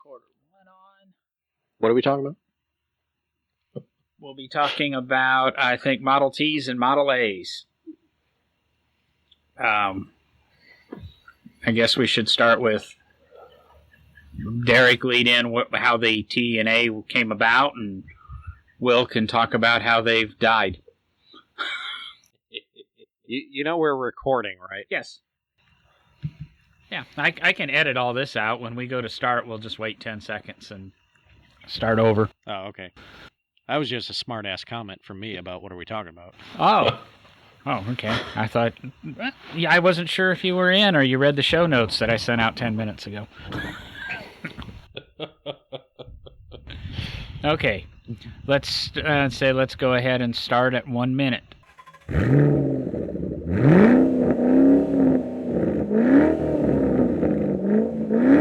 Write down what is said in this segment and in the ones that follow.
Recorder 1 on. What are we talking about? We'll be talking about, I think, Model Ts and Model As. I guess we should start with Derek lead in how the T and A came about, and Will can talk about how they've died. You know we're recording, right? Yes. Yeah, I can edit all this out. When we go to start, we'll just wait 10 seconds and start over. Oh, okay. That was just a smart-ass comment from me about what are we talking about. Oh, okay. I thought... Yeah, I wasn't sure if you were in or you read the show notes that I sent out 10 minutes ago. Okay. Let's go ahead and start at 1 minute.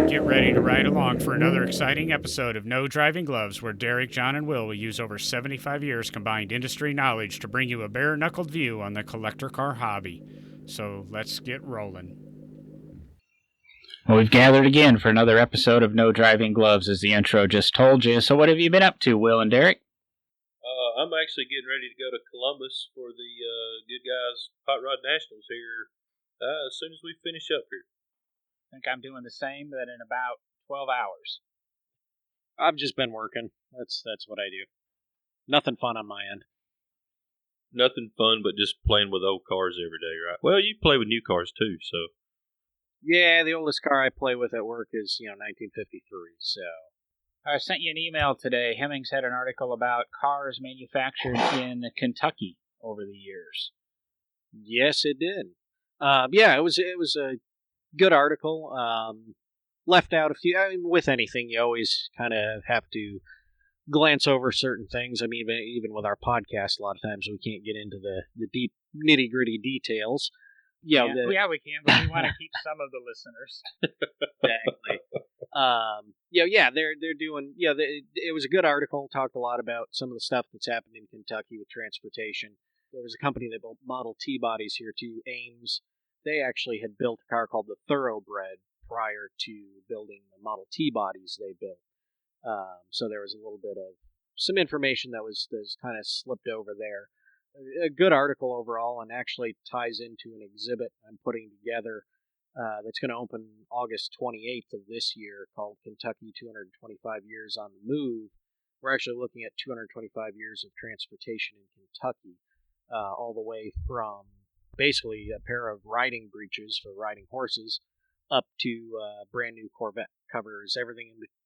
Get ready to ride along for another exciting episode of No Driving Gloves, where Derek, John, and Will use over 75 years combined industry knowledge to bring you a bare-knuckled view on the collector car hobby. So let's get rolling. Well, we've gathered again for another episode of No Driving Gloves, as the intro just told you. So what have you been up to, Will and Derek? I'm actually getting ready to go to Columbus for the Good Guys Hot Rod Nationals here as soon as we finish up here. I think I'm doing the same, but in about 12 hours. I've just been working. That's what I do. Nothing fun on my end. Nothing fun but just playing with old cars every day, right? Well, you play with new cars too, so. Yeah, the oldest car I play with at work is, 1953, so. I sent you an email today. Hemmings had an article about cars manufactured in Kentucky over the years. Yes, it did. It was a good article. Left out a few. I mean, with anything, you always kind of have to glance over certain things. I mean, even with our podcast, a lot of times we can't get into the deep nitty gritty details. We can, but we want to keep some of the listeners. Exactly. They're doing. It was a good article. Talked a lot about some of the stuff that's happened in Kentucky with transportation. There was a company that built Model T bodies here too, Ames. They actually had built a car called the Thoroughbred prior to building the Model T bodies they built. So there was a little bit of some information that was kind of slipped over there. A good article overall, and actually ties into an exhibit I'm putting together that's going to open August 28th of this year, called Kentucky 225 Years on the Move. We're actually looking at 225 years of transportation in Kentucky, all the way from basically a pair of riding breeches for riding horses up to a brand new Corvette. Covers everything in between.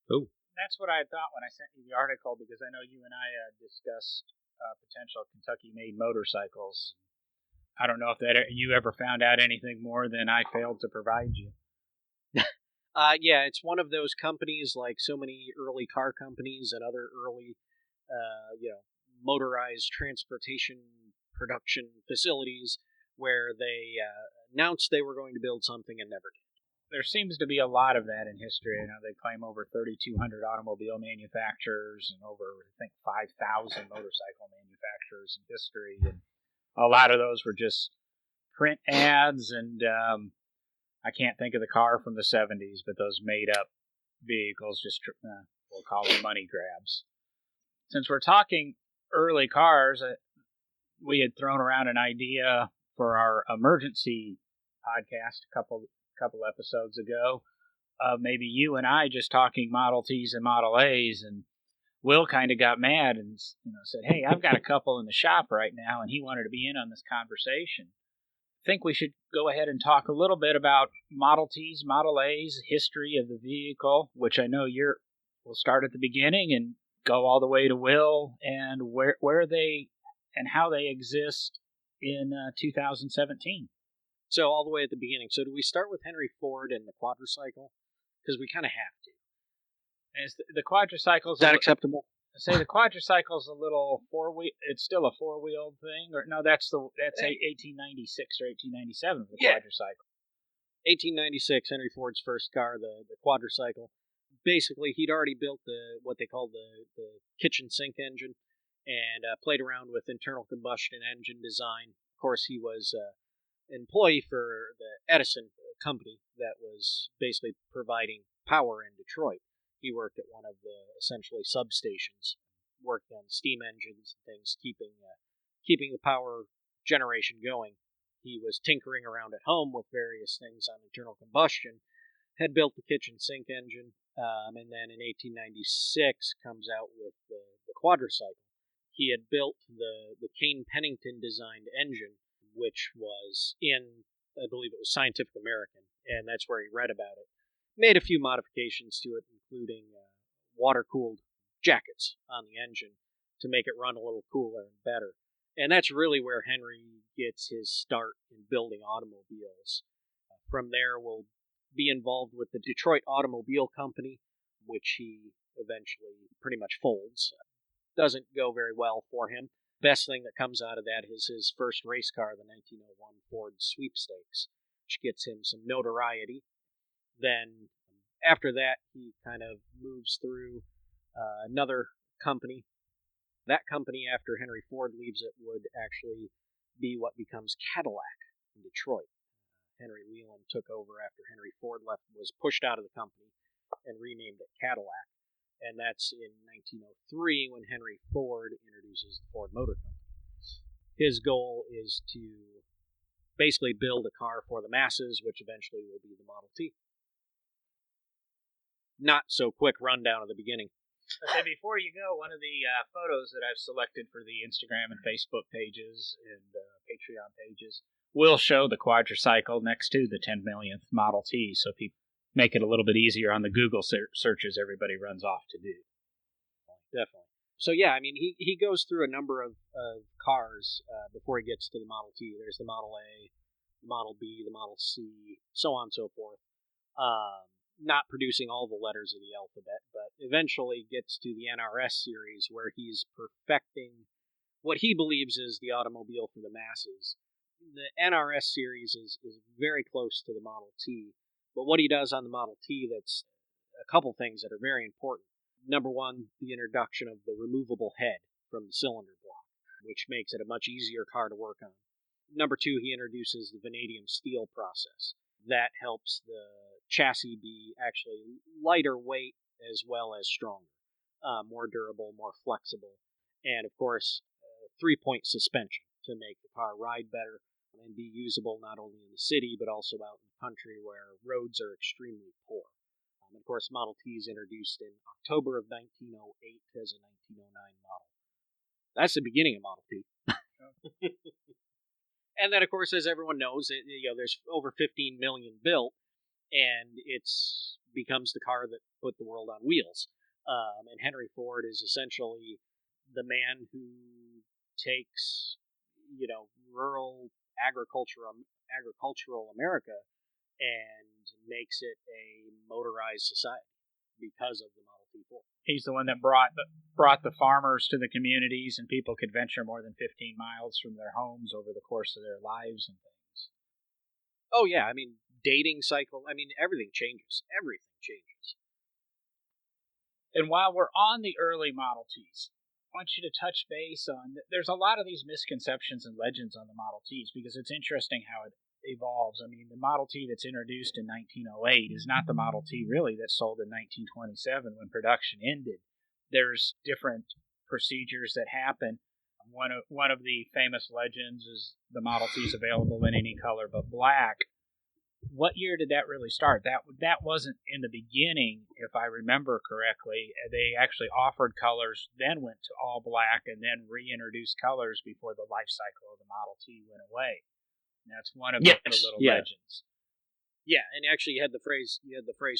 Oh. That's what I thought when I sent you the article, because I know you and I discussed potential Kentucky-made motorcycles. I don't know if you ever found out anything more than I failed to provide you. It's one of those companies, like so many early car companies and other early, motorized transportation production facilities, where they announced they were going to build something and never did. There seems to be a lot of that in history. They claim over 3,200 automobile manufacturers and over, I think, 5,000 motorcycle manufacturers in history. And a lot of those were just print ads, and I can't think of the car from the 70s, but those made-up vehicles, just we'll call them money grabs. Since we're talking early cars, we had thrown around an idea for our emergency podcast a couple episodes ago, maybe you and I just talking Model Ts and Model As, and Will kind of got mad and said, "Hey, I've got a couple in the shop right now," and he wanted to be in on this conversation. I think we should go ahead and talk a little bit about Model Ts, Model As, history of the vehicle, which I know we'll start at the beginning and go all the way to Will, and where they and how they exist in 2017. So all the way at the beginning. So do we start with Henry Ford and the quadricycle? Because we kind of have to. Is the quadricycle... Is that acceptable? I say the quadricycle's a little four-wheel... It's still a four-wheeled thing? Or no, that's 1896 or 1897, the quadricycle. 1896, Henry Ford's first car, the quadricycle. Basically, he'd already built what they called the kitchen sink engine, and played around with internal combustion engine design. Of course, he was... employee for the Edison company that was basically providing power in Detroit. He worked at one of the essentially substations, working on steam engines and things, keeping the power generation going. He was tinkering around at home with various things on internal combustion, had built the kitchen sink engine, and then in 1896 comes out with the quadricycle. He had built the Kane Pennington designed engine, which was in, I believe it was Scientific American, and that's where he read about it. Made a few modifications to it, including water-cooled jackets on the engine to make it run a little cooler and better. And that's really where Henry gets his start in building automobiles. From there, we'll be involved with the Detroit Automobile Company, which he eventually pretty much folds. Doesn't go very well for him. Best thing that comes out of that is his first race car, the 1901 Ford Sweepstakes, which gets him some notoriety. Then, after that, he kind of moves through another company. That company, after Henry Ford leaves it, would actually be what becomes Cadillac in Detroit. Henry Leland took over after Henry Ford left, was pushed out of the company, and renamed it Cadillac. And that's in 1903 when Henry Ford introduces the Ford Motor Company. His goal is to basically build a car for the masses, which eventually will be the Model T. Not so quick rundown of the beginning. Okay, before you go, one of the photos that I've selected for the Instagram and Facebook pages and Patreon pages will show the quadricycle next to the 10 millionth Model T, so people make it a little bit easier on the Google searches everybody runs off to do. Definitely. So yeah, I mean, he goes through a number of cars before he gets to the Model T. There's the Model A, the Model B, the Model C, so on and so forth. Not producing all the letters of the alphabet, but eventually gets to the NRS series where he's perfecting what he believes is the automobile for the masses. The NRS series is very close to the Model T, but what he does on the Model T, that's a couple things that are very important. Number one, the introduction of the removable head from the cylinder block, which makes it a much easier car to work on. Number two, he introduces the vanadium steel process. That helps the chassis be actually lighter weight as well as stronger, more durable, more flexible, and of course, 3-point suspension to make the car ride better and be usable not only in the city but also out in the country where roads are extremely poor. Of course, Model T is introduced in October of 1908 as a 1909 model. That's the beginning of Model T. And then, of course, as everyone knows, there's over 15 million built, and it becomes the car that put the world on wheels. And Henry Ford is essentially the man who takes, rural agricultural America and makes it a motorized society because of the Model T Ford. He's the one that brought the farmers to the communities, and people could venture more than 15 miles from their homes over the course of their lives and things. Oh, yeah. I mean, dating cycle. I mean, everything changes. Everything changes. And while we're on the early Model Ts, I want you to touch base on, there's a lot of these misconceptions and legends on the Model Ts because it's interesting how it evolves. I mean, the Model T that's introduced in 1908 is not the Model T really that sold in 1927 when production ended. There's different procedures that happen. One of the famous legends is the Model T is available in any color but black. What year did that really start? That wasn't in the beginning, if I remember correctly. They actually offered colors, then went to all black, and then reintroduced colors before the life cycle of the Model T went away. And that's one of the little legends. Yeah, and actually you had the phrase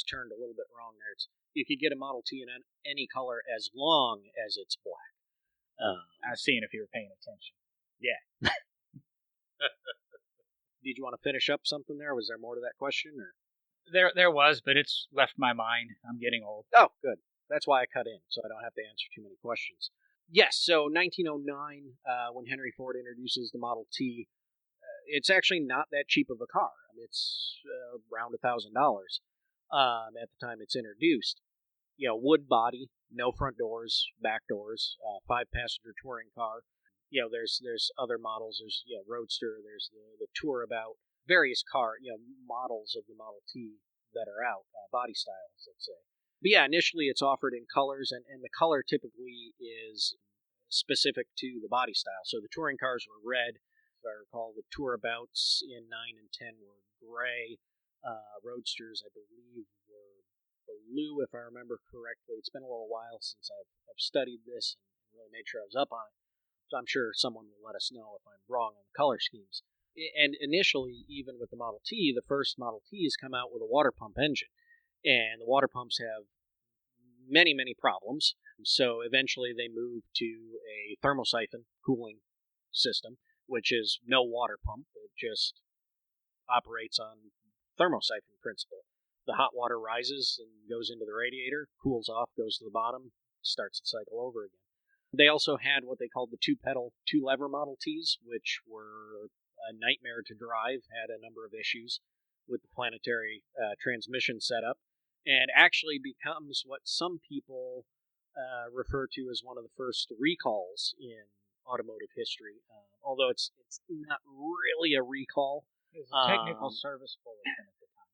turned a little bit wrong there. You could get a Model T in any color as long as it's black. I was seeing if you were paying attention. Yeah. Did you want to finish up something there? Was there more to that question? Or? There was, but it's left my mind. I'm getting old. Oh, good. That's why I cut in, so I don't have to answer too many questions. Yes, so 1909, when Henry Ford introduces the Model T, it's actually not that cheap of a car. I mean, it's around $1,000 at the time it's introduced. Wood body, no front doors, back doors, 5-passenger touring car. There's other models. There's Roadster. There's the Tourabout. Various models of the Model T that are out, body styles, let's say. But yeah, initially it's offered in colors, and the color typically is specific to the body style. So the touring cars were red. If I recall, the Tourabouts in 9 and 10 were gray. Roadsters, I believe, were blue, if I remember correctly. It's been a little while since I've studied this and really made sure I was up on it. So I'm sure someone will let us know if I'm wrong on the color schemes. And initially, even with the Model T, the first Model Ts come out with a water pump engine. And the water pumps have many, many problems. So eventually they moved to a thermosiphon cooling system, which is no water pump. It just operates on thermosiphon principle. The hot water rises and goes into the radiator, cools off, goes to the bottom, starts the cycle over again. They also had what they called the two-pedal, two-lever Model Ts, which were a nightmare to drive, had a number of issues with the planetary transmission setup, and actually becomes what some people refer to as one of the first recalls in automotive history. Although it's not really a recall. It's a technical service bulletin at the time.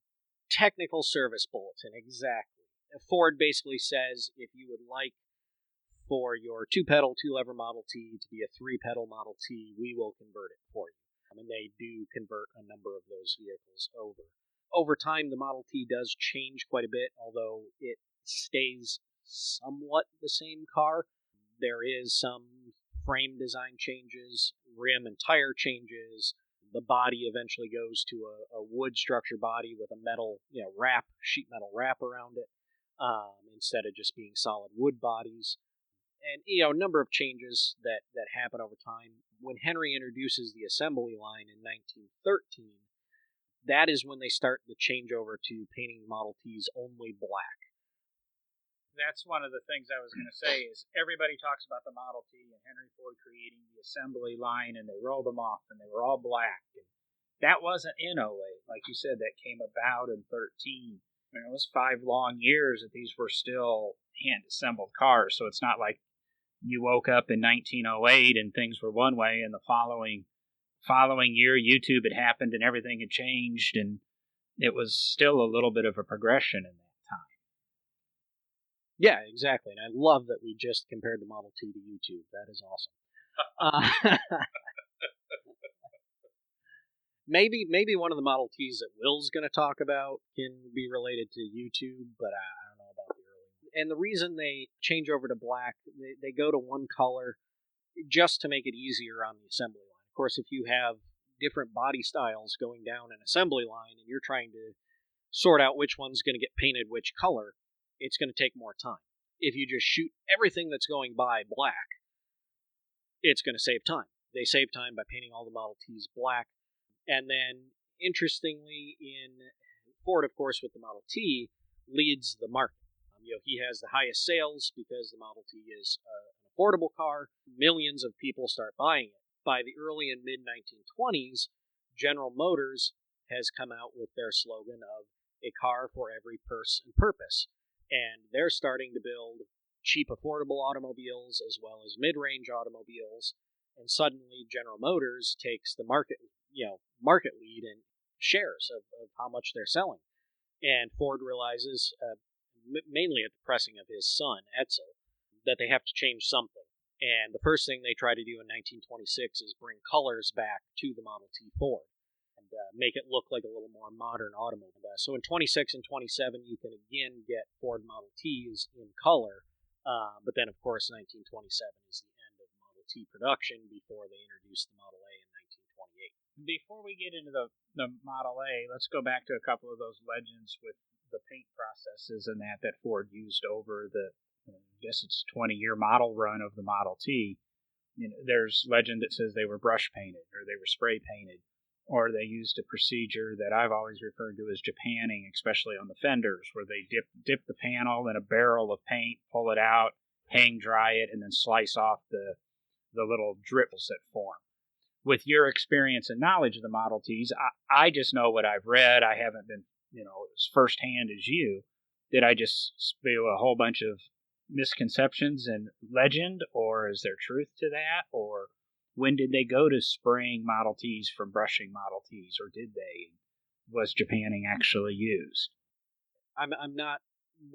Technical service bulletin, exactly. Ford basically says if you would like for your two-pedal, two-lever Model T to be a three-pedal Model T, we will convert it for you. And they do convert a number of those vehicles over. Over time, the Model T does change quite a bit, although it stays somewhat the same car. There is some frame design changes, rim and tire changes. The body eventually goes to a wood structure body with a metal, wrap, sheet metal wrap around it, instead of just being solid wood bodies. And a number of changes that happen over time. When Henry introduces the assembly line in 1913, that is when they start the changeover to painting Model Ts only black. That's one of the things I was going to say is everybody talks about the Model T and Henry Ford creating the assembly line, and they rolled them off, and they were all black. And that wasn't in 08. Like you said, that came about in 13. I mean, it was 5 long years that these were still hand-assembled cars, so it's not like you woke up in 1908 and things were one way, and the following year YouTube had happened and everything had changed, and it was still a little bit of a progression in that time. Yeah, exactly. And I love that we just compared the Model T to YouTube. That is awesome. Maybe one of the Model Ts that Will's going to talk about can be related to YouTube, but I don't know about the early. And the reason they change over to black, they go to one color just to make it easier on the assembly line. Of course, if you have different body styles going down an assembly line and you're trying to sort out which one's going to get painted which color, it's going to take more time. If you just shoot everything that's going by black, it's going to save time. They save time by painting all the Model Ts black. And then, interestingly, in Ford, of course, with the Model T, leads the market. He has the highest sales because the Model T is an affordable car. Millions of people start buying it. By the early and mid-1920s, General Motors has come out with their slogan of a car for every purpose. And they're starting to build cheap, affordable automobiles as well as mid-range automobiles. And suddenly, General Motors takes the market lead and shares of how much they're selling. And Ford realizes, mainly at the pressing of his son, Edsel, that they have to change something. And the first thing they try to do in 1926 is bring colors back to the Model T Ford and make it look like a little more modern automobile. So in 26 and 27, you can again get Ford Model Ts in color. But then, of course, 1927 is the end of Model T production before they introduced the Model A in 1928. Before we get into the Model A, let's go back to a couple of those legends with the paint processes and that Ford used over the, I guess it's 20-year model run of the Model T. There's legend that says they were brush painted or they were spray painted, or they used a procedure that I've always referred to as Japanning, especially on the fenders, where they dip the panel in a barrel of paint, pull it out, hang dry it, and then slice off the little drips that form. With your experience and knowledge of the Model Ts, I just know what I've read. I haven't been, as firsthand as you. Did I just spew a whole bunch of misconceptions and legend, or is there truth to that? Or when did they go to spraying Model Ts from brushing Model Ts, or did they? Was Japanning actually used? I'm not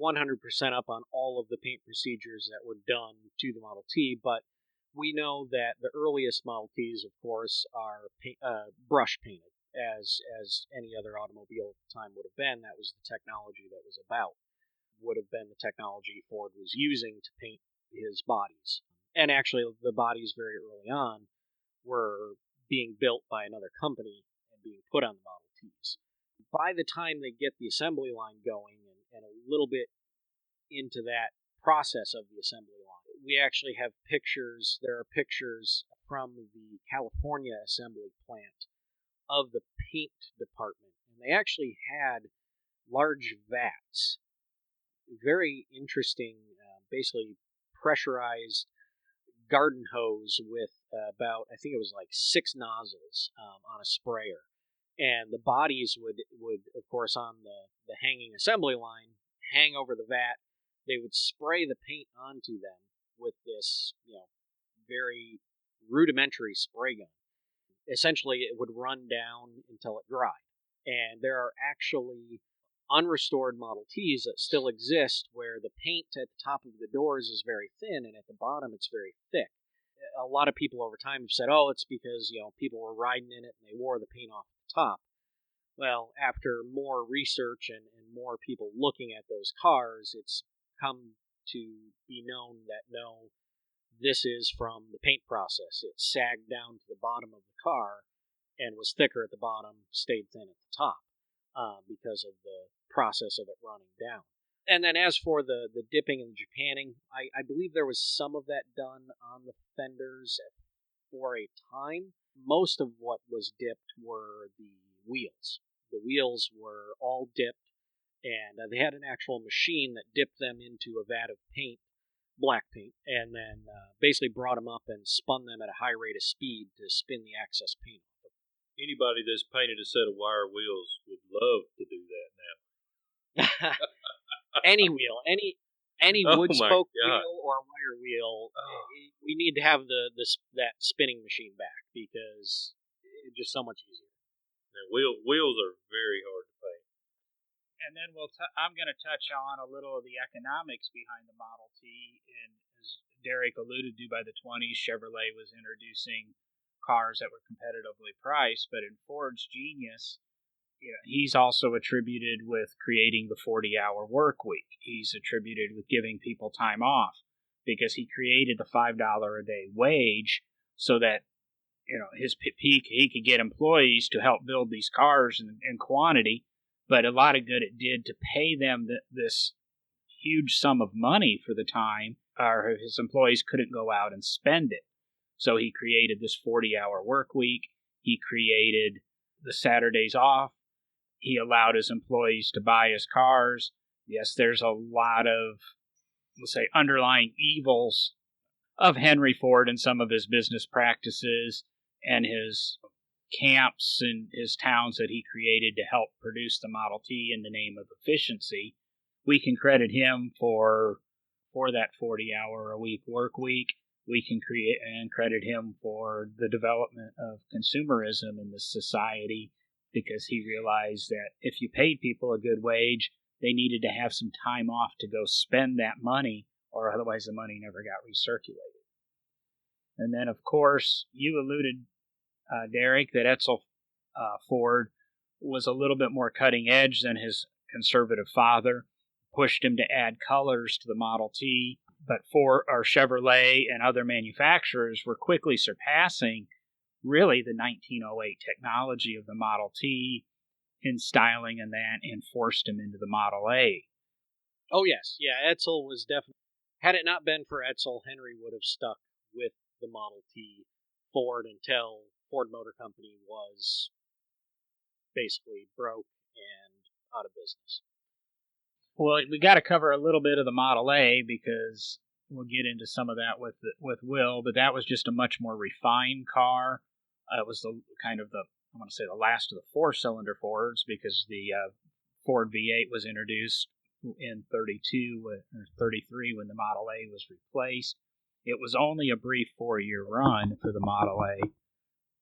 100% up on all of the paint procedures that were done to the Model T, but we know that the earliest Model Ts, of course, are brush painted, as any other automobile at the time would have been. That was the technology that was about. Would have been the technology Ford was using to paint his bodies. And actually, the bodies very early on were being built by another company and being put on the Model Ts. By the time they get the assembly line going and a little bit into that process of the assembly line, we actually have pictures. There are pictures from the California assembly plant of the paint department. And they actually had large vats, very interesting, basically pressurized garden hose with about, I think it was like 6 nozzles on a sprayer. And the bodies would of course, on the hanging assembly line, hang over the vat. They would spray the paint onto them with this, very rudimentary spray gun. Essentially, it would run down until it dried. And there are actually unrestored Model Ts that still exist where the paint at the top of the doors is very thin and at the bottom it's very thick. A lot of people over time have said, oh, it's because, people were riding in it and they wore the paint off the top. Well, after more research and more people looking at those cars, it's come to be known that no, this is from the paint process. It sagged down to the bottom of the car and was thicker at the bottom, stayed thin at the top because of the process of it running down. And then as for the dipping and the japanning, I believe there was some of that done on the fenders for a time. Most of what was dipped were the wheels. The wheels were all dipped, and they had an actual machine that dipped them into a vat of paint, black paint, and then basically brought them up and spun them at a high rate of speed to spin the excess paint off of them. Anybody that's painted a set of wire wheels would love to do that now. Any wheel, any wood spoke wheel or wire wheel, we need to have that spinning machine back because it's just so much easier. Now, wheels are very hard to paint. And then I'm going to touch on a little of the economics behind the Model T. And as Derek alluded to, by the 20s, Chevrolet was introducing cars that were competitively priced. But in Ford's genius, he's also attributed with creating the 40-hour work week. He's attributed with giving people time off because he created the $5 a day wage so that he could get employees to help build these cars in quantity. But a lot of good it did to pay them this huge sum of money for the time, or his employees couldn't go out and spend it. So he created this 40-hour work week. He created the Saturdays off. He allowed his employees to buy his cars. Yes, there's a lot of, let's say, underlying evils of Henry Ford and some of his business practices and his camps and his towns that he created to help produce the Model T in the name of efficiency. We can credit him for that 40-hour-a-week work week. We can credit him for the development of consumerism in this society because he realized that if you paid people a good wage, they needed to have some time off to go spend that money, or otherwise the money never got recirculated. And then, of course, you alluded, Derek, that Edsel Ford was a little bit more cutting edge than his conservative father, pushed him to add colors to the Model T, but Ford or Chevrolet and other manufacturers were quickly surpassing really the 1908 technology of the Model T in styling and that, and forced him into the Model A. Oh, yes. Yeah, Edsel was definitely... Had it not been for Edsel, Henry would have stuck with the Model T Ford until Ford Motor Company was basically broke and out of business. Well, we got to cover a little bit of the Model A because we'll get into some of that with Will, but that was just a much more refined car. It was the last of the four-cylinder Fords because the Ford V8 was introduced in 32 or 33 when the Model A was replaced. It was only a brief 4-year run for the Model A,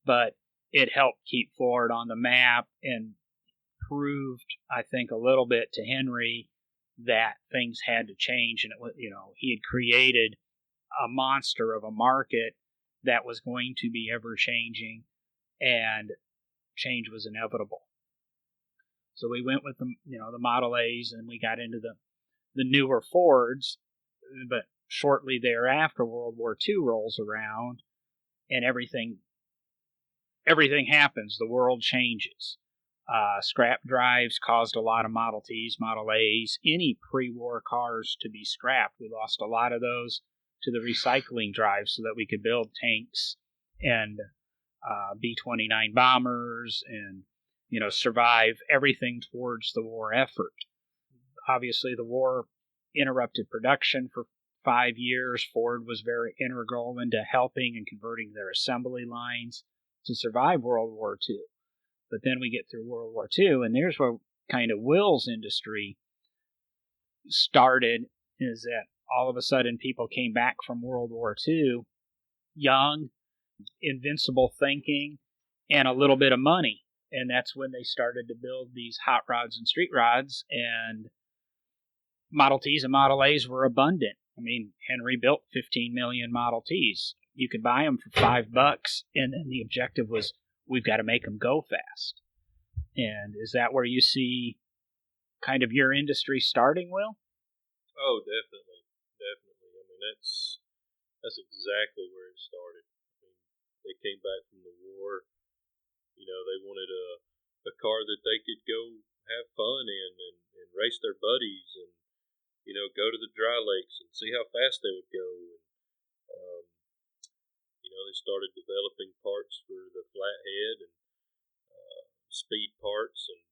but it helped keep Ford on the map and proved, I think, a little bit to Henry that things had to change, and he had created a monster of a market that was going to be ever changing, and change was inevitable. So we went with the Model A's, and we got into the newer Fords, but shortly thereafter, World War II rolls around, and everything happens. The world changes. Scrap drives caused a lot of Model Ts, Model A's, any pre-war cars to be scrapped. We lost a lot of those to the recycling drive so that we could build tanks and B-29 bombers and survive everything towards the war effort. Obviously, the war interrupted production for 5 years. Ford was very integral into helping and converting their assembly lines to survive World War II. But then we get through World War II, and there's where kind of Will's industry started, is that all of a sudden people came back from World War II young, invincible thinking, and a little bit of money. And that's when they started to build these hot rods and street rods, and Model Ts and Model A's were abundant. I mean, Henry built 15 million Model Ts. You could buy them for $5, and then the objective was, we've got to make them go fast. And is that where you see kind of your industry starting, Will? Oh, definitely. I mean, that's exactly where it started. I mean, they came back from the war. They wanted a car that they could go have fun in and race their buddies and, go to the dry lakes and see how fast they would go. And, they started developing parts for the flathead and speed parts and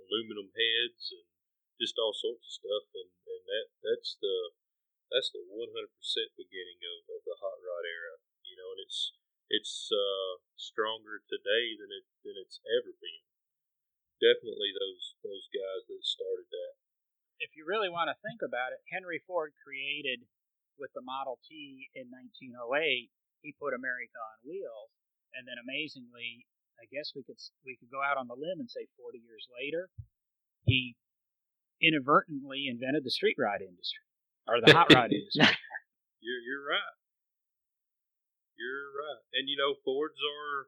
aluminum heads and just all sorts of stuff. And that's the 100% beginning of the hot rod era. And it's stronger today than it's ever been. Definitely those guys that started that. If you really want to think about it, Henry Ford created with the Model T in 1908. He put America on wheels, and then amazingly, I guess we could go out on the limb and say 40 years later, he inadvertently invented the street rod industry or the hot rod industry. You're right. You're right. And Fords are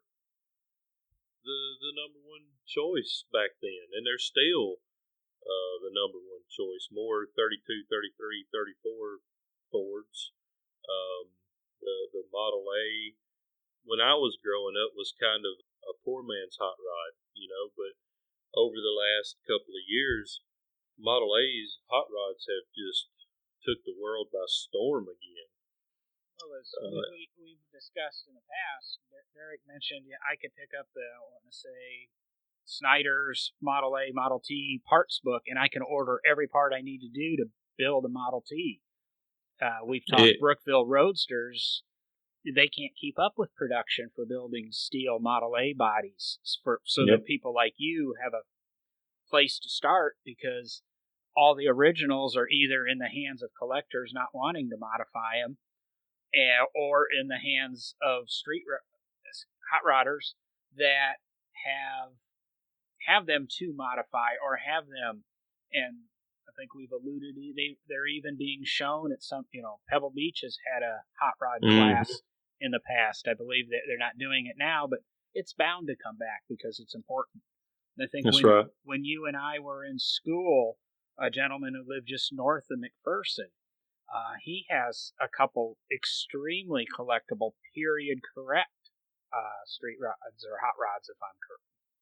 the number one choice back then, and they're still the number one choice. More 32, 33, 34 Fords. The Model A, when I was growing up, was kind of a poor man's hot rod, but over the last couple of years, Model A's hot rods have just took the world by storm again. Well, as we've discussed in the past, Derek mentioned I could pick up Snyder's Model A, Model T parts book, and I can order every part I need to do to build a Model T. We've talked Brookville Roadsters. They can't keep up with production for building steel Model A bodies that people like you have a place to start, because all the originals are either in the hands of collectors not wanting to modify them, or in the hands of hot rodders that have them to modify or have them. And I think we've alluded they're even being shown at some, Pebble Beach has had a hot rod class in the past. I believe that they're not doing it now, but it's bound to come back because it's important. And I think when you and I were in school, a gentleman who lived just north of McPherson, he has a couple extremely collectible period correct street rods or hot rods, if I'm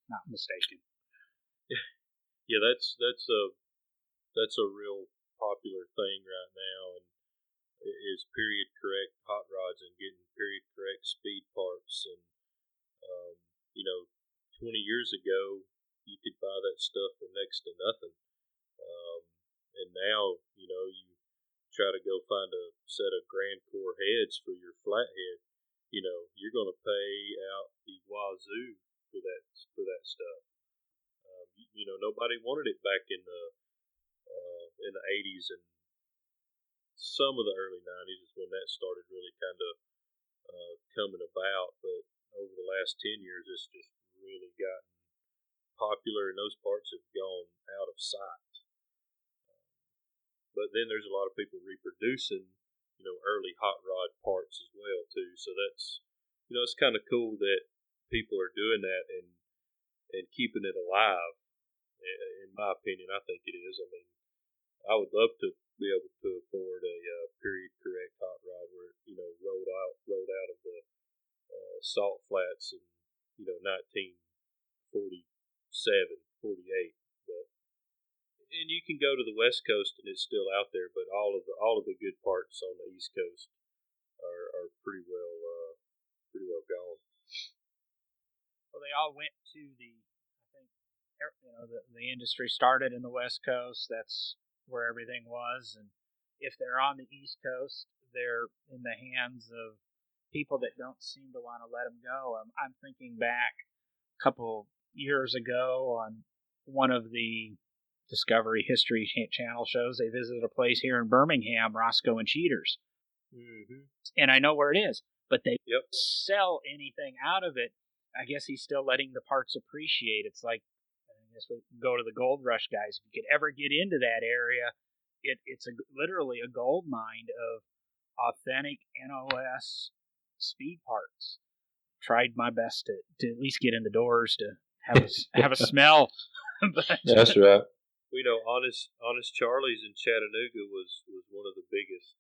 not mistaken. Yeah, that's a real popular thing right now, and is period correct hot rods and getting period correct speed parts. And 20 years ago, you could buy that stuff for next to nothing, and now you try to go find a set of Grand Core heads for your flathead. You're going to pay out the wazoo for that stuff. Nobody wanted it back in the 80s and some of the early 90s is when that started really kind of coming about. But over the last 10 years, it's just really gotten popular, and those parts have gone out of sight. But then there's a lot of people reproducing, early hot rod parts as well too. So that's, it's kind of cool that people are doing that and keeping it alive. In my opinion, I think it is. I mean, I would love to be able to afford a period correct hot rod where rolled out of the salt flats in 1947, 48. But and you can go to the West Coast and it's still out there, but all of the good parts on the East Coast are pretty well gone. Well, they all went to I think, the industry started in the West Coast. That's where everything was. And if they're on the East Coast, they're in the hands of people that don't seem to want to let them go. I'm thinking back a couple years ago on one of the Discovery History Channel shows. They visited a place here in Birmingham, Roscoe and Cheaters. Mm-hmm. And I know where it is, but they Yep. sell anything out of it. I guess he's still letting the parts appreciate. It's like, I guess we go to the gold rush guys. If you could ever get into that area, it's literally a gold mine of authentic NOS speed parts. Tried my best to at least get in the doors to have a smell. But, that's right. Honest Charlie's in Chattanooga was one of the biggest,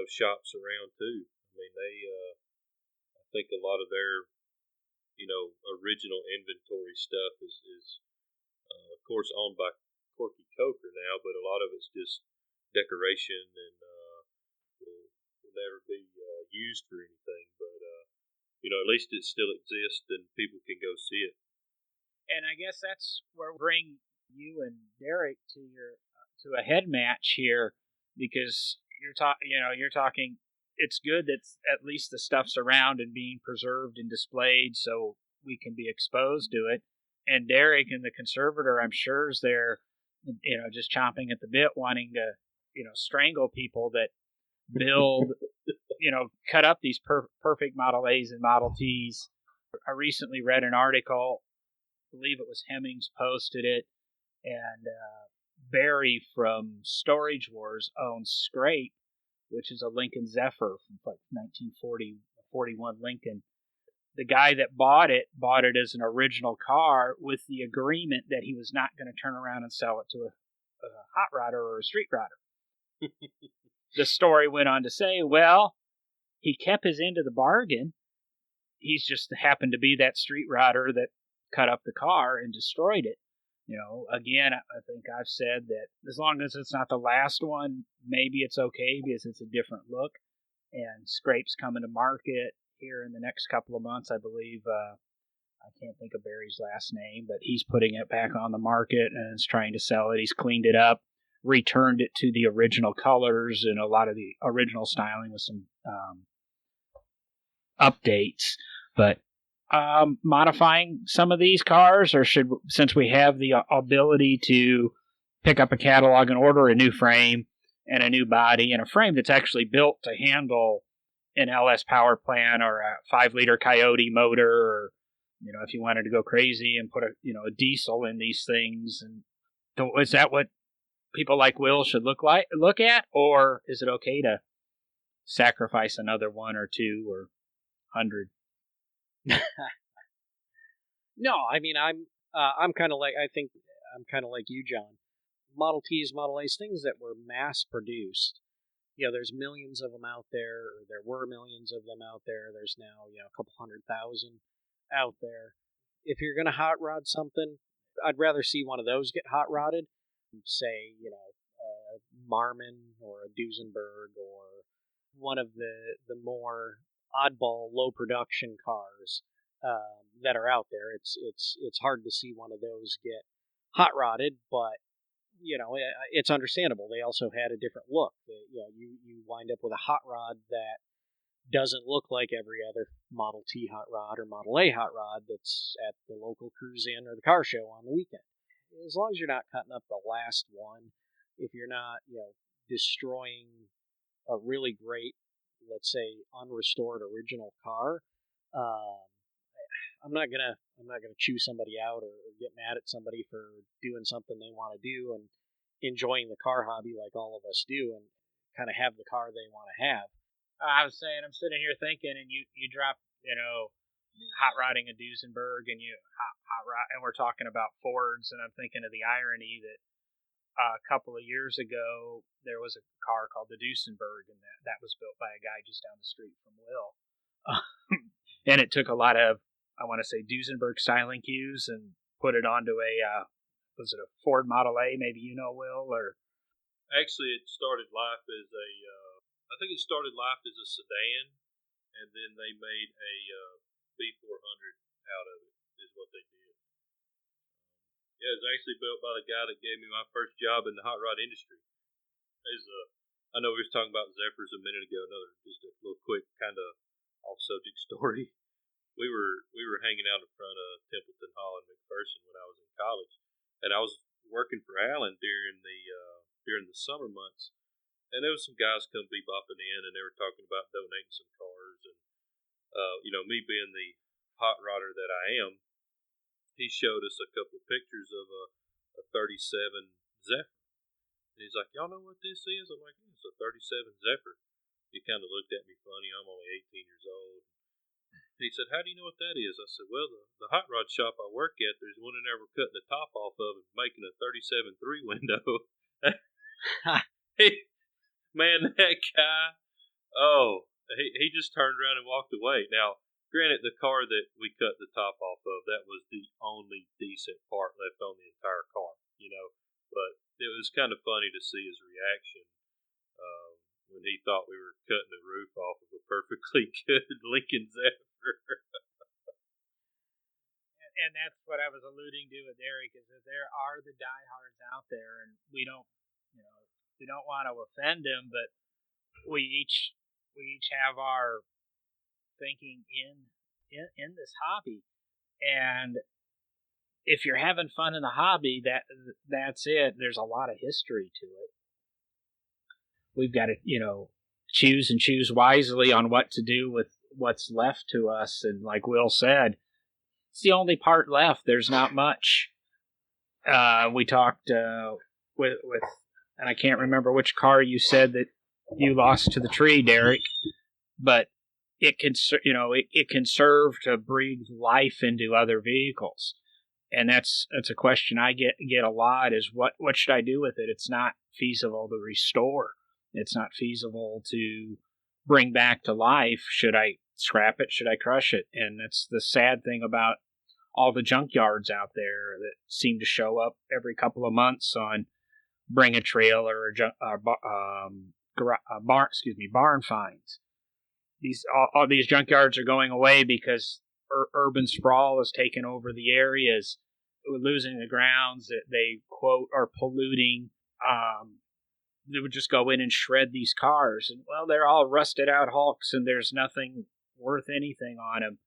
shops around too. I mean, I think a lot of their, original inventory stuff is of course, owned by Corky Coker now, but a lot of it's just decoration and will never be used for anything. But at least it still exists and people can go see it. And I guess that's where we bring you and Derek to a head match here, because you're talking. It's good that at least the stuff's around and being preserved and displayed, so we can be exposed to it. And Derek and the conservator, I'm sure, is there, just chomping at the bit, wanting to, strangle people that build, cut up these perfect Model A's and Model T's. I recently read an article, I believe it was Hemmings posted it, and Barry from Storage Wars owns Scrape, which is a Lincoln Zephyr from like 1941 Lincoln. The guy that bought it as an original car with the agreement that he was not going to turn around and sell it to a hot rodder or a street rodder. The story went on to say, well, he kept his end of the bargain. He's just happened to be that street rodder that cut up the car and destroyed it. Again, I think I've said that as long as it's not the last one, maybe it's okay because it's a different look. And Scrape's coming to market here in the next couple of months, I believe. I can't think of Barry's last name, but he's putting it back on the market and is trying to sell it. He's cleaned it up, returned it to the original colors and a lot of the original styling with some updates. But modifying some of these cars, or since we have the ability to pick up a catalog and order a new frame and a new body and a frame that's actually built to handle an LS power plant or a 5-liter Coyote motor, or if you wanted to go crazy and put a diesel in these things, and is that what people like Will should look at, or is it okay to sacrifice another one or two or 100? No, I mean I'm kind of like you, John. Model Ts, Model A's, things that were mass produced. There's millions of them out there, or there were millions of them out there. There's now a couple 100,000 out there. If you're gonna hot rod something, I'd rather see one of those get hot rodded. Say a Marmon or a Duesenberg or one of the more oddball low production cars that are out there. It's hard to see one of those get hot rodded, but it's understandable. They also had a different look. You wind up with a hot rod that doesn't look like every other Model T hot rod or Model A hot rod that's at the local cruise-in or the car show on the weekend. As long as you're not cutting up the last one, if you're not destroying a really great, let's say, unrestored original car, I'm not gonna chew somebody out or get mad at somebody for doing something they want to do and enjoying the car hobby like all of us do, and kind of have the car they want to have. I was saying, I'm sitting here thinking, and you drop, hot rodding a Duesenberg, and hot rod, and we're talking about Fords, and I'm thinking of the irony that a couple of years ago there was a car called the Duesenberg, and that was built by a guy just down the street from Will, and it took a lot of, I want to say, Duesenberg styling cues and put it onto a was it a Ford Model A? Maybe Will, or Actually, it started life as I think it started life as a sedan, and then they made a B400 out of it, is what they did. Yeah, it was actually built by the guy that gave me my first job in the hot rod industry. I know we were talking about Zephyrs a minute ago, just a little quick kind of off-subject story. We were hanging out in front of Templeton Hall in McPherson when I was in college, and I was working for Allen during the summer months, and there was some guys come bebopping in, and they were talking about donating some cars, and me being the hot rodder that I am, he showed us a couple of pictures of a 37 Zephyr, and he's like, "Y'all know what this is?" I'm like, "Yeah, it's a 37 Zephyr." He kind of looked at me funny. I'm only 18 years old. He said, "How do you know what that is?" I said, "Well, the hot rod shop I work at, there's one in there we're cutting the top off of and making a 37 3 window." Man, that guy, he just turned around and walked away. Now, granted, the car that we cut the top off of, that was the only decent part left on the entire car, but it was kind of funny to see his reaction when he thought we were cutting the roof off of a perfectly good Lincoln Zephyr. And that's what I was alluding to with Eric, is that there are the diehards out there, and we don't want to offend them, but we each have our thinking in this hobby, and if you're having fun in the hobby, that's it. There's a lot of history to it. We've got to choose wisely on what to do with what's left to us, and like Will said, it's the only part left. There's not much. We talked with, and I can't remember which car you said that you lost to the tree, Derek, but it can serve to breathe life into other vehicles, and that's a question I get a lot: is what should I do with it? It's not feasible to restore. It's not feasible to bring back to life. Should I scrap it? Should I crush it? And that's the sad thing about all the junkyards out there that seem to show up every couple of months on Bring a Trailer or barn finds. All these junkyards are going away because urban sprawl has taken over the areas. We're losing the grounds that they quote are polluting. They would just go in and shred these cars, and well, they're all rusted out hulks, and there's nothing worth anything on them.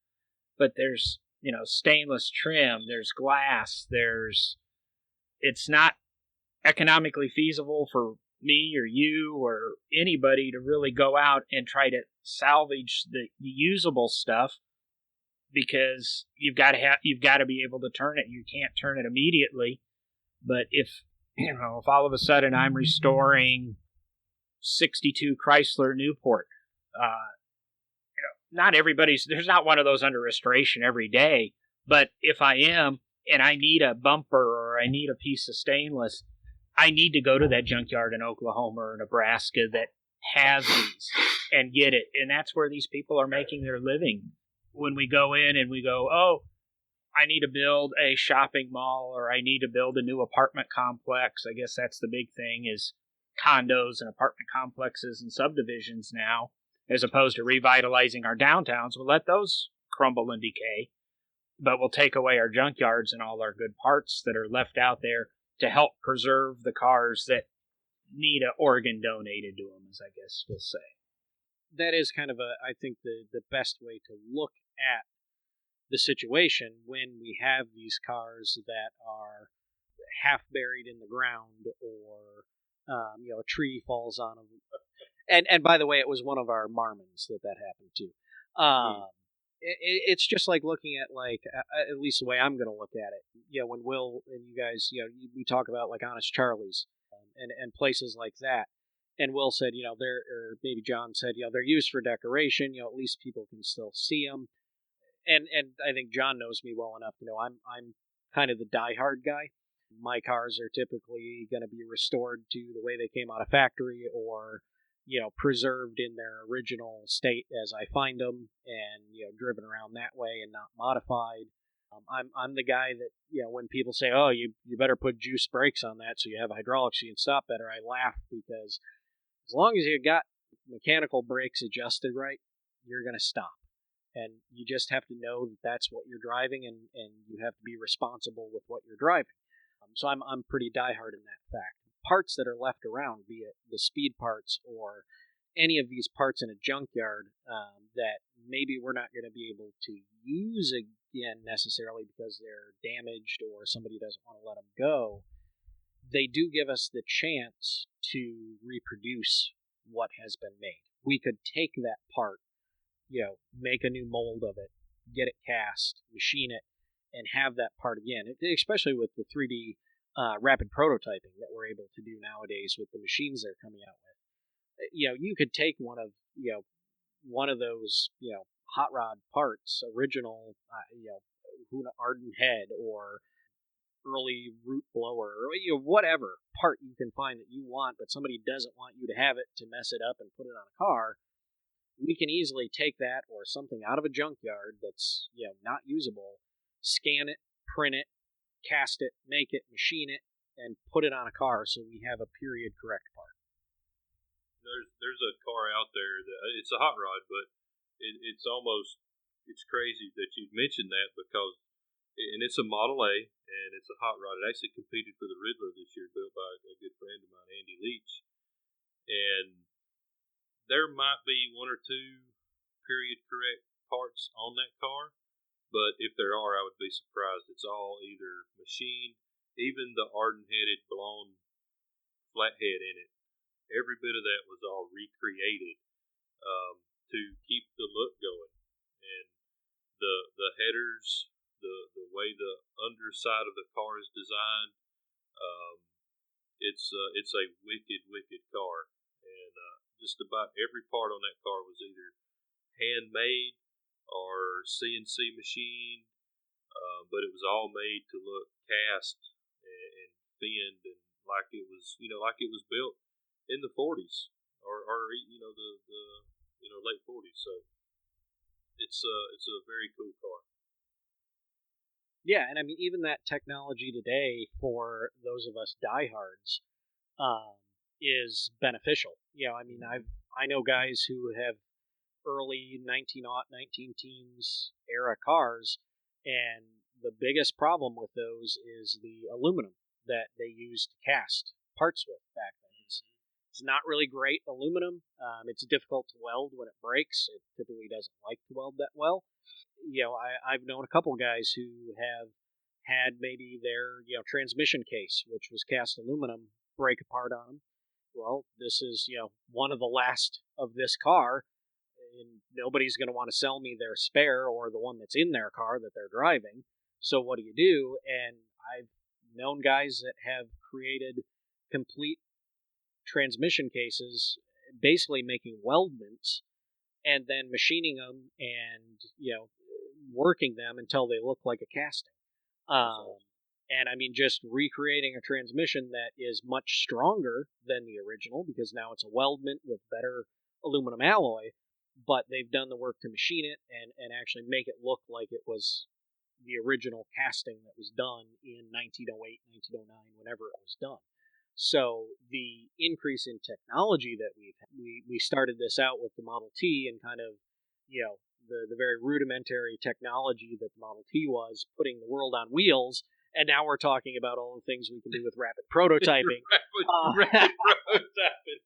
But there's stainless trim, there's glass, it's not economically feasible for me or you or anybody to really go out and try to salvage the usable stuff, because you've got to be able to turn it. You can't turn it immediately, but if all of a sudden I'm restoring 62 Chrysler Newport, there's not one of those under restoration every day, but if I am, and I need a bumper or I need a piece of stainless, I need to go to that junkyard in Oklahoma or Nebraska that has these and get it. And that's where these people are making their living. When we go in and we go, oh, I need to build a shopping mall, or I need to build a new apartment complex. I guess that's the big thing, is condos and apartment complexes and subdivisions now, as opposed to revitalizing our downtowns. We'll let those crumble and decay, but we'll take away our junkyards and all our good parts that are left out there to help preserve the cars that need an organ donated to them, as I guess we'll say. That is kind of I think the best way to look at the situation when we have these cars that are half buried in the ground, or a tree falls on them. And by the way, it was one of our Marmons that happened to. It's just like looking at, at least the way I'm going to look at it. When Will and you guys, we talk about like Honest Charlie's, and places like that. And Will said, or maybe John said, they're used for decoration. At least people can still see them. And I think John knows me well enough. I'm kind of the diehard guy. My cars are typically going to be restored to the way they came out of factory, or preserved in their original state as I find them, and driven around that way and not modified. I'm the guy that when people say, "Oh, you better put juice brakes on that so you have hydraulics so you can stop better," I laugh, because as long as you got mechanical brakes adjusted right, you're going to stop. And you just have to know that that's what you're driving, and you have to be responsible with what you're driving. So I'm pretty diehard in that fact. Parts that are left around, be it the speed parts or any of these parts in a junkyard that maybe we're not going to be able to use again necessarily because they're damaged or somebody doesn't want to let them go, they do give us the chance to reproduce what has been made. We could take that part, make a new mold of it, get it cast, machine it, and have that part again, especially with the 3D rapid prototyping that we're able to do nowadays with the machines they're coming out with. You could take one of those, hot rod parts, original, Arden head or early root blower, or whatever part you can find that you want, but somebody doesn't want you to have it to mess it up and put it on a car. We can easily take that or something out of a junkyard that's not usable, scan it, print it, cast it, make it, machine it, and put it on a car so we have a period correct part. There's a car out there that it's a hot rod, but it's crazy that you mentioned that, because it's a Model A and it's a hot rod. It actually competed for the Riddler this year, built by a good friend of mine, Andy Leach, and there might be one or two period correct parts on that car, but if there are, I would be surprised. It's all either machined, even the Arden-headed blown flathead in it. Every bit of that was all recreated to keep the look going, and the headers, the way the underside of the car is designed, it's a wicked car, and just about every part on that car was either handmade or CNC machined, but it was all made to look cast and thinned, and like it was built in the 40s or the late 40s. So it's a very cool car. Yeah, and I mean, even that technology today for those of us diehards is beneficial. I know guys who have early 19 teens era cars, and the biggest problem with those is the aluminum that they used to cast parts with back then. It's not really great aluminum. It's difficult to weld when it breaks. It typically doesn't like to weld that well. I've known a couple guys who have had maybe their transmission case, which was cast aluminum, break apart on them. Well, this is one of the last of this car, and nobody's going to want to sell me their spare or the one that's in their car that they're driving. So what do? And I've known guys that have created complete transmission cases, basically making weldments and then machining them and working them until they look like a casting. And I mean, just recreating a transmission that is much stronger than the original, because now it's a weldment with better aluminum alloy, but they've done the work to machine it and actually make it look like it was the original casting that was done in 1908, 1909, whenever it was done. So the increase in technology that we started this out with the Model T, and kind of the very rudimentary technology that the Model T was, putting the world on wheels, and now we're talking about all the things we can do with rapid prototyping. Rapid prototyping.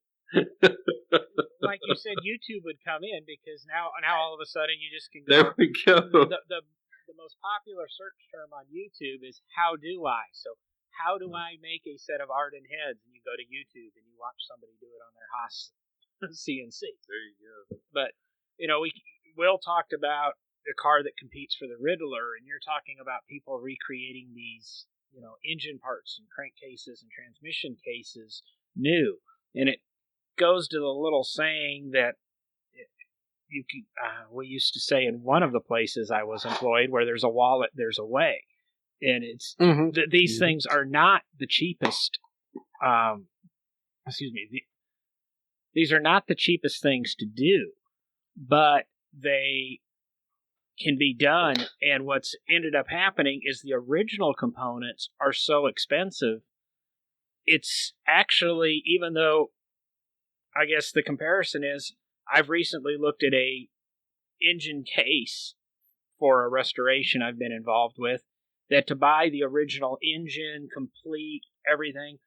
Like you said, YouTube would come in, because now all of a sudden you just can go. There we go. The most popular search term on YouTube is "how do I?" So how do I make a set of Arden heads? And you go to YouTube and you watch somebody do it on their Haas CNC. There you go. But Will talked about the car that competes for the Riddler, and you're talking about people recreating these engine parts and crankcases and transmission cases new. And it goes to the little saying that we used to say in one of the places I was employed, where there's a wallet, there's a way. And it's these things are not the cheapest. These are not the cheapest things to do, but they can be done. And what's ended up happening is the original components are so expensive. It's actually, even though I guess the comparison is, I've recently looked at a engine case for a restoration I've been involved with, that to buy the original engine, complete, everything,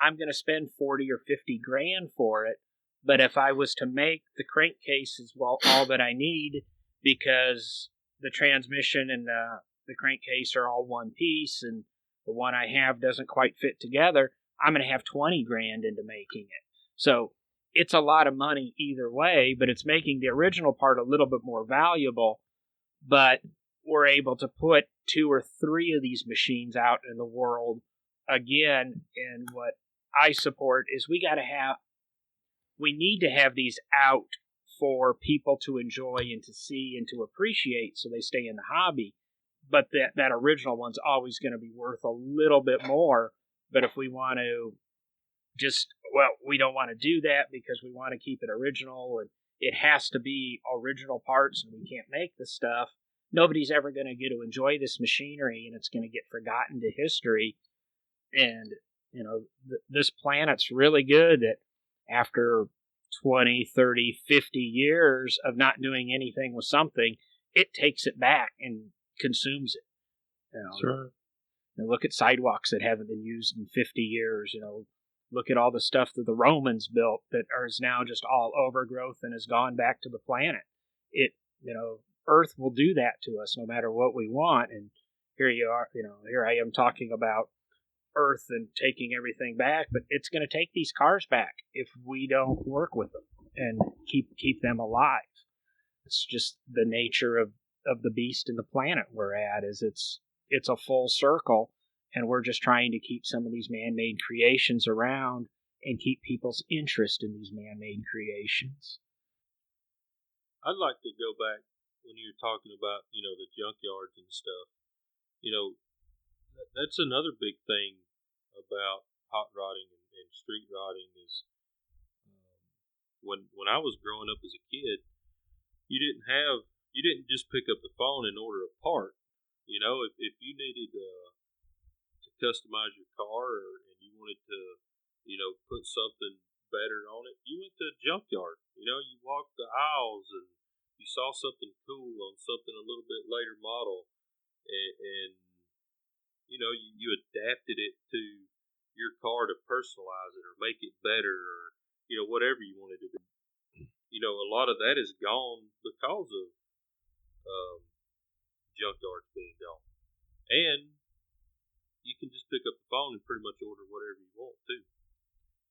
I'm going to spend 40 or 50 grand for it. But if I was to make the crankcase as well, all that I need, because the transmission and the crankcase are all one piece, and the one I have doesn't quite fit together, I'm going to have 20 grand into making it. So it's a lot of money either way, but it's making the original part a little bit more valuable. But we're able to put 2 or 3 of these machines out in the world again. And what I support is we need to have these out for people to enjoy and to see and to appreciate, so they stay in the hobby. But that original one's always going to be worth a little bit more. But if we want to we don't want to do that, because we want to keep it original, and it has to be original parts, and we can't make the stuff. Nobody's ever going to get to enjoy this machinery, and it's going to get forgotten to history. And, this planet's really good that after 20, 30, 50 years of not doing anything with something, it takes it back and consumes it. Sure. And look at sidewalks that haven't been used in 50 years, Look at all the stuff that the Romans built that is now just all overgrowth and has gone back to the planet. Earth will do that to us no matter what we want. And here you are, here I am talking about Earth and taking everything back, but it's going to take these cars back if we don't work with them and keep them alive. It's just the nature of the beast and the planet we're at. Is it's a full circle. And we're just trying to keep some of these man-made creations around and keep people's interest in these man-made creations. I'd like to go back when you were talking about, the junkyards and stuff. That's another big thing about hot rodding and street rodding is when I was growing up as a kid, you didn't just pick up the phone and order a part. If you needed customize your car, and you wanted to, put something better on it, you went to a junkyard. You walked the aisles and you saw something cool on something a little bit later model, and you adapted it to your car to personalize it or make it better, or whatever you wanted to do. A lot of that is gone because of junkyards being gone, and you can just pick up the phone and pretty much order whatever you want too.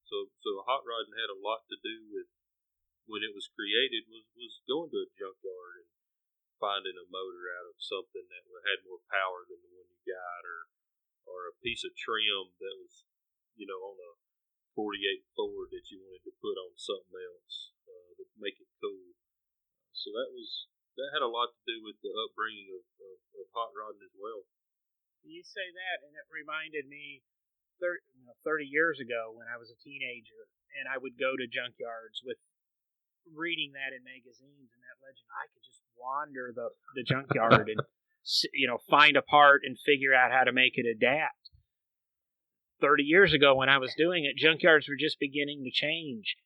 So hot rodding had a lot to do with, when it was created, was going to a junkyard and finding a motor out of something that had more power than the one you got, or a piece of trim that was on a 48 Ford that you wanted to put on something else to make it cool. So that had a lot to do with the upbringing of hot rodding as well. You say that, and it reminded me 30 years ago when I was a teenager, and I would go to junkyards with reading that in magazines and that legend. I could just wander the junkyard and find a part and figure out how to make it adapt. 30 years ago when I was doing it, junkyards were just beginning to change.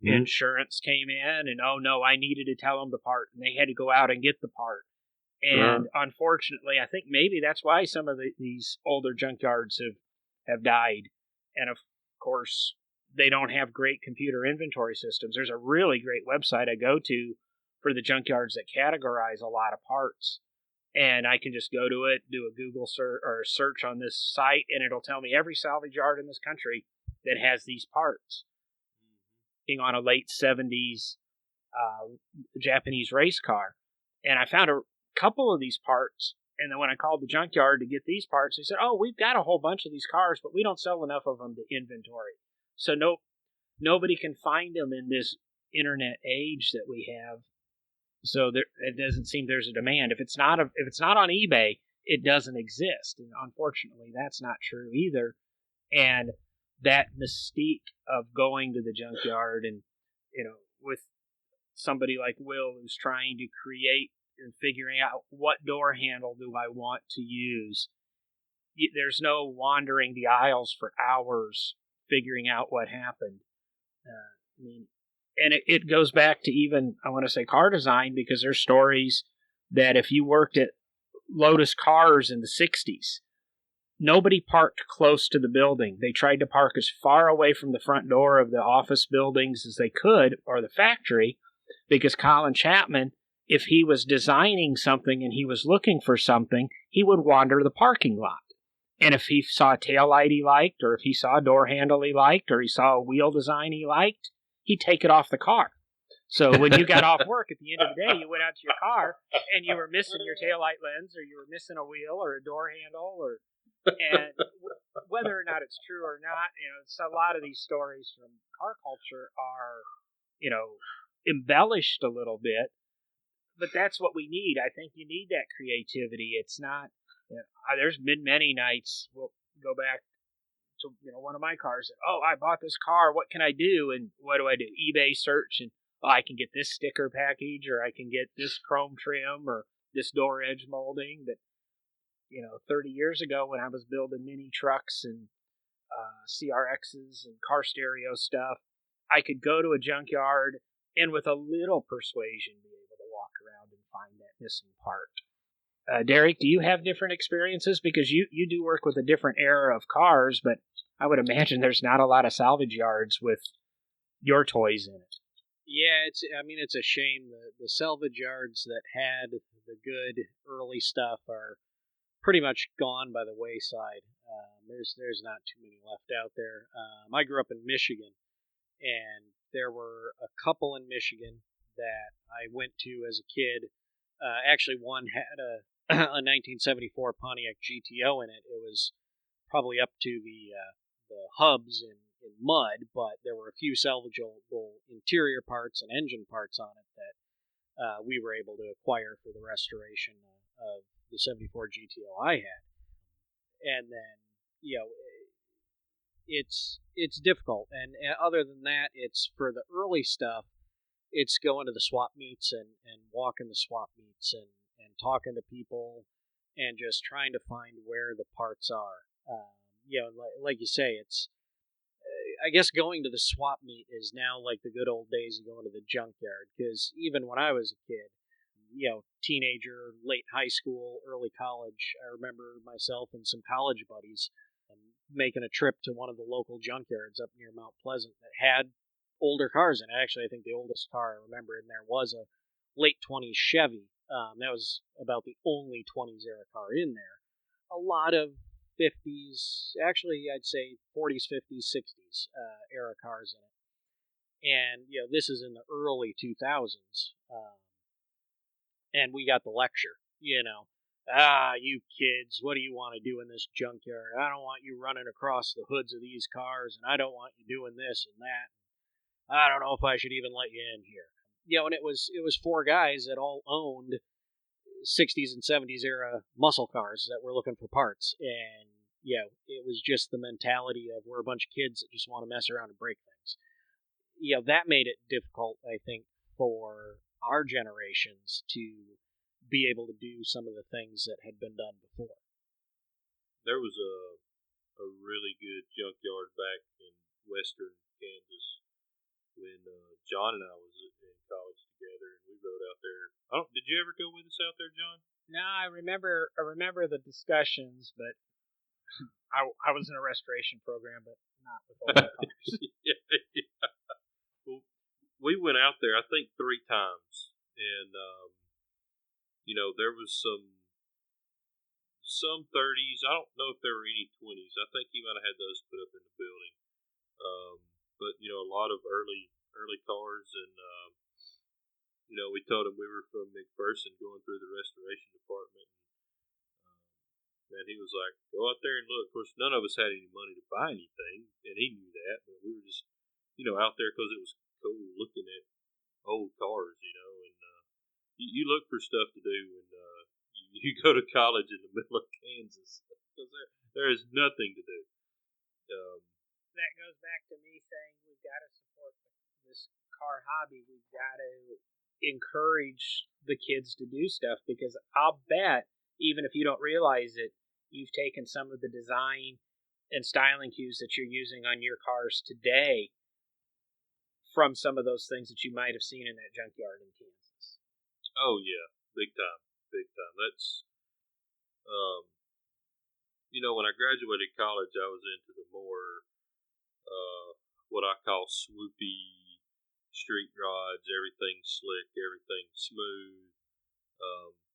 Mm-hmm. Insurance came in, and oh no, I needed to tell them the part, and they had to go out and get the part. And unfortunately, I think maybe that's why some of these older junkyards have died. And of course, they don't have great computer inventory systems. There's a really great website I go to for the junkyards that categorize a lot of parts. And I can just go to it, do a Google search or a search on this site, and it'll tell me every salvage yard in this country that has these parts. Being on a late 70s Japanese race car. And I found a couple of these parts, And then when I called the junkyard to get these parts, they said, "Oh, we've got a whole bunch of these cars, but we don't sell enough of them to inventory. So nobody can find them in this internet age that we have. So it doesn't seem there's a demand. If it's not on eBay, it doesn't exist. And unfortunately, that's not true either. And that mystique of going to the junkyard and with somebody like Will who's trying to create and figuring out what door handle do I want to use. There's no wandering the aisles for hours figuring out what happened. And it goes back to even, I want to say, car design, because there's stories that if you worked at Lotus Cars in the 60s, nobody parked close to the building. They tried to park as far away from the front door of the office buildings as they could, or the factory, because Colin Chapman, if he was designing something and he was looking for something, he would wander the parking lot. And if he saw a taillight he liked, or if he saw a door handle he liked, or he saw a wheel design he liked, he'd take it off the car. So when you got off work at the end of the day, you went out to your car and you were missing your taillight lens, or you were missing a wheel or a door handle, and whether or not it's true or not, it's a lot of these stories from car culture are, embellished a little bit, but that's what we need. I think you need that creativity. It's not, there's been many nights, we'll go back to, one of my cars, oh, I bought this car, what can I do? And what do? eBay search, and I can get this sticker package, or I can get this chrome trim, or this door edge molding. But 30 years ago when I was building mini trucks and CRXs and car stereo stuff, I could go to a junkyard and with a little persuasion be able to walk around and find that missing part. Derek, do you have different experiences? Because you do work with a different era of cars, but I would imagine there's not a lot of salvage yards with your toys in it. Yeah, it's a shame. The salvage yards that had the good early stuff are pretty much gone by the wayside. There's not too many left out there. I grew up in Michigan, and there were a couple in Michigan that I went to as a kid. Actually, one had a 1974 Pontiac GTO in it. It was probably up to the hubs in mud, but there were a few salvageable interior parts and engine parts on it that we were able to acquire for the restoration of the 74 GTO I had. And then, it's difficult. And other than that, it's for the early stuff, it's going to the swap meets and walking the swap meets and talking to people and just trying to find where the parts are. Like you say, it's, I guess going to the swap meet is now like the good old days of going to the junkyard, because even when I was a kid, teenager, late high school, early college, I remember myself and some college buddies making a trip to one of the local junkyards up near Mount Pleasant that had older cars in it. Actually, I think the oldest car I remember in there was a late 20s Chevy. That was about the only 20s era car in there. A lot of 50s, actually I'd say 40s, 50s, 60s era cars in it. And, this is in the early 2000s. And we got the lecture, you kids, what do you want to do in this junkyard? I don't want you running across the hoods of these cars, and I don't want you doing this and that. I don't know if I should even let you in here. And it was 4 guys that all owned 60s and 70s era muscle cars that were looking for parts. And, it was just the mentality of we're a bunch of kids that just want to mess around and break things. That made it difficult, I think, for our generations to be able to do some of the things that had been done before. There was a really good junkyard back in western Kansas when John and I was in college together, and we rode out there. Did you ever go with us out there, John? No, I remember the discussions, but I was in a restoration program, but not with all the cars. yeah. Well, we went out there, I think, 3 times, and there was some 30s. I don't know if there were any 20s. I think he might have had those put up in the building. But a lot of early cars, and we told him we were from McPherson going through the restoration department. And he was like, go out there and look. Of course, none of us had any money to buy anything, and he knew that. But we were just, out there because it was cool looking at old cars, and you look for stuff to do when you go to college in the middle of Kansas because there is nothing to do. That goes back to me saying we've got to support this car hobby. We've got to encourage the kids to do stuff because I'll bet, even if you don't realize it, you've taken some of the design and styling cues that you're using on your cars today from some of those things that you might have seen in that junkyard in Kansas. Oh yeah, big time. That's when I graduated college, I was into the more what I call swoopy street rods. Everything slick, everything smooth.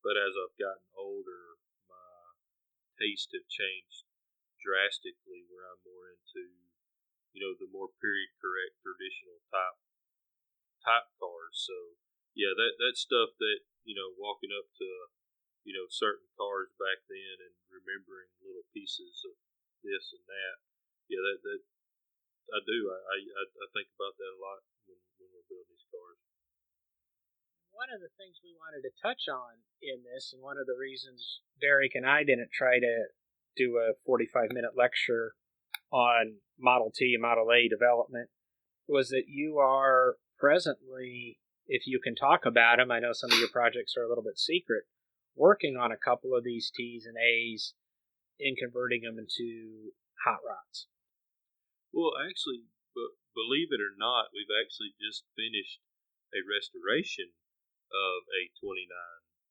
But as I've gotten older, my taste have changed drastically. Where I'm more into, the more period correct traditional type cars. So yeah, that stuff that walking up to certain cars back then and remembering little pieces of this and that. Yeah, that I do. I think about that a lot when we're building these cars. One of the things we wanted to touch on in this, and one of the reasons Derek and I didn't try to do a 45-minute lecture on Model T and Model A development, was that you are presently, if you can talk about them, I know some of your projects are a little bit secret, working on a couple of these T's and A's in converting them into hot rods. Well, actually, believe it or not, we've actually just finished a restoration of a 29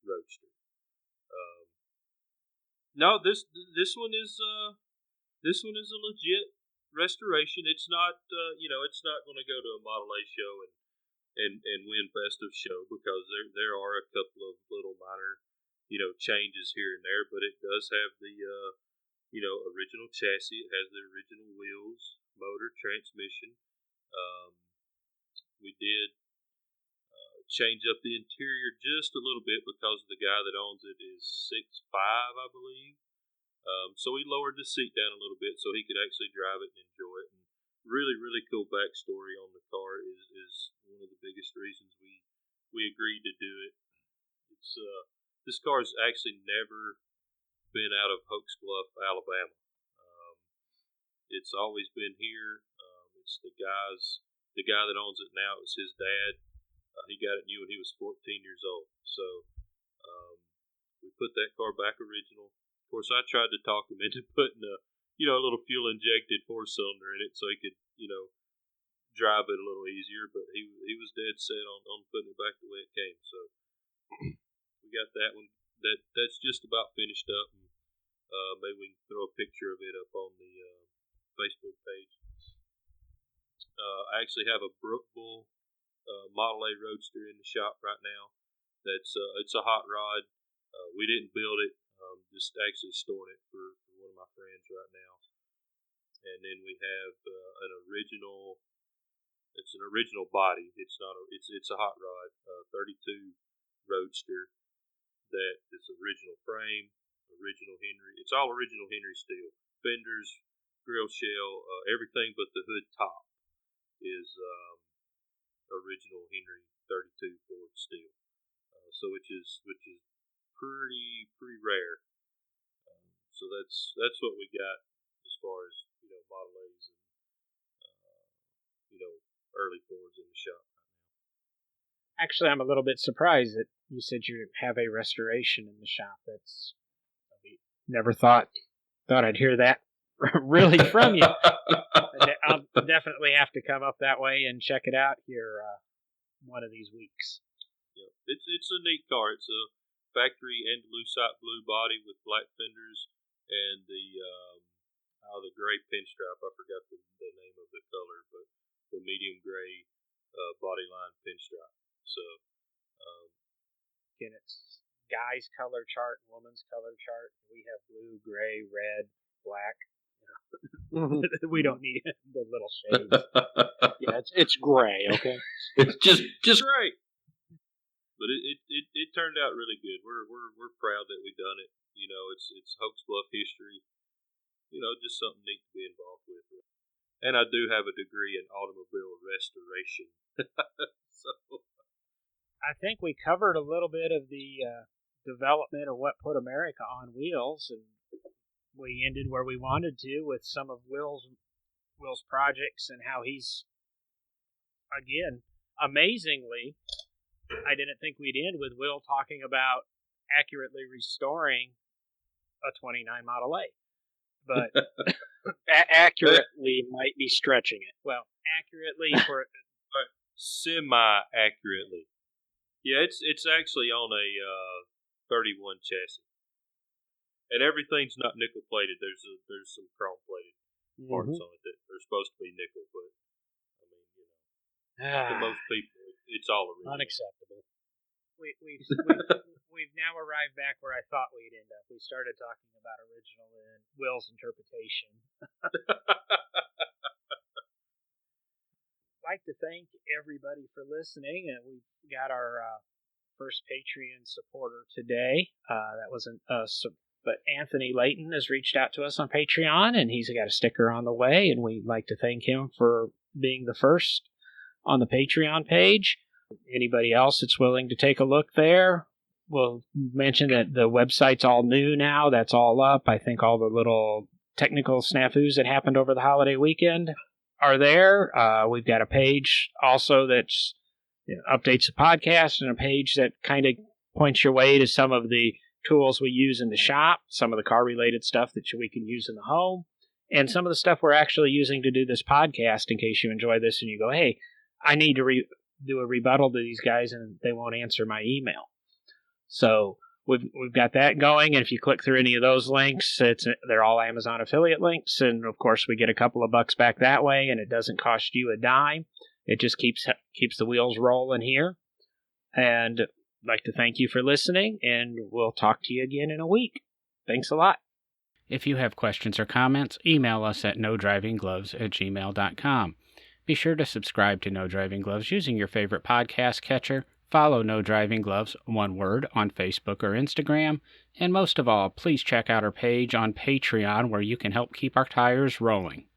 Roadster. No, this one is a legit restoration. It's not it's not going to go to a Model A show and win Best of Show because there are a couple of little minor changes here and there, but it does have the original chassis. It has the original wheels, motor, transmission. We did change up the interior just a little bit because the guy that owns it is 6'5", I believe. So we lowered the seat down a little bit so he could actually drive it and enjoy it. And really, really cool backstory on the car is one of the biggest reasons we agreed to do it. It's this car's actually never been out of Hoax Bluff, Alabama. It's always been here. It's the guy that owns it now. It was his dad. He got it new when he was 14 years old. So we put that car back original. Of course, I tried to talk him into putting a little fuel injected 4-cylinder in it so he could drive it a little easier. But he was dead set on putting it back the way it came. So we got that one. That's just about finished up. And, maybe we can throw a picture of it up on the Facebook page. I actually have a Brookville Model A Roadster in the shop right now. It's a hot rod. We didn't build it. Just actually storing it for one of my friends right now. And then we have an original. It's an original body. It's not. It's a hot rod. 32 Roadster. That is original frame, original Henry. It's all original Henry steel. Fenders, grill shell, everything but the hood top is original Henry 32 Ford steel. So which is pretty rare. So that's what we got as far as Model A's and early Fords in the shop. Actually, I'm a little bit surprised that you said you have a restoration in the shop. That's never thought I'd hear that really from you. I'll definitely have to come up that way and check it out here one of these weeks. Yeah, it's a neat car. It's a factory Andalusite blue body with black fenders and the gray pinstripe. I forgot the name of the color, but the medium gray body line pinstripe. So again, it's guy's color chart, woman's color chart. We have blue, gray, red, black. We don't need the little shades. Yeah, it's gray. Okay, it's just gray. But it turned out really good. We're proud that we done it. You know, it's Hoax Bluff history. You know, just something neat to be involved with. And I do have a degree in automobile restoration. So I think we covered a little bit of the development of what put America on wheels, and we ended where we wanted to with some of Will's projects and how he's, again, amazingly, I didn't think we'd end with Will talking about accurately restoring a 29 Model A. But accurately might be stretching it. Well, accurately for semi-accurately. Yeah, it's actually on a 31 chassis, and everything's not nickel plated. There's some chrome plated parts on it that are supposed to be nickel, but I mean, you know, to most people, it's all original. Unacceptable. We've now arrived back where I thought we'd end up. We started talking about original and Will's interpretation. I'd like to thank everybody for listening, and we got our first Patreon supporter today. That wasn't us, but Anthony Layton has reached out to us on Patreon, and he's got a sticker on the way, and we'd like to thank him for being the first on the Patreon page. Anybody else that's willing to take a look there, we'll mention that the website's all new now. That's all up. I think all the little technical snafus that happened over the holiday weekend are there. We've got a page also that's updates the podcast, and a page that kind of points your way to some of the tools we use in the shop, some of the car-related stuff that we can use in the home, and some of the stuff we're actually using to do this podcast in case you enjoy this and you go, hey, I need to do a rebuttal to these guys and they won't answer my email. So we've got that going, and if you click through any of those links, they're all Amazon affiliate links, and of course we get a couple of bucks back that way, and it doesn't cost you a dime. It just keeps the wheels rolling here. And I'd like to thank you for listening, and we'll talk to you again in a week. Thanks a lot. If you have questions or comments, email us at nodrivinggloves@gmail.com. Be sure to subscribe to No Driving Gloves using your favorite podcast catcher. Follow No Driving Gloves, one word, on Facebook or Instagram. And most of all, please check out our page on Patreon where you can help keep our tires rolling.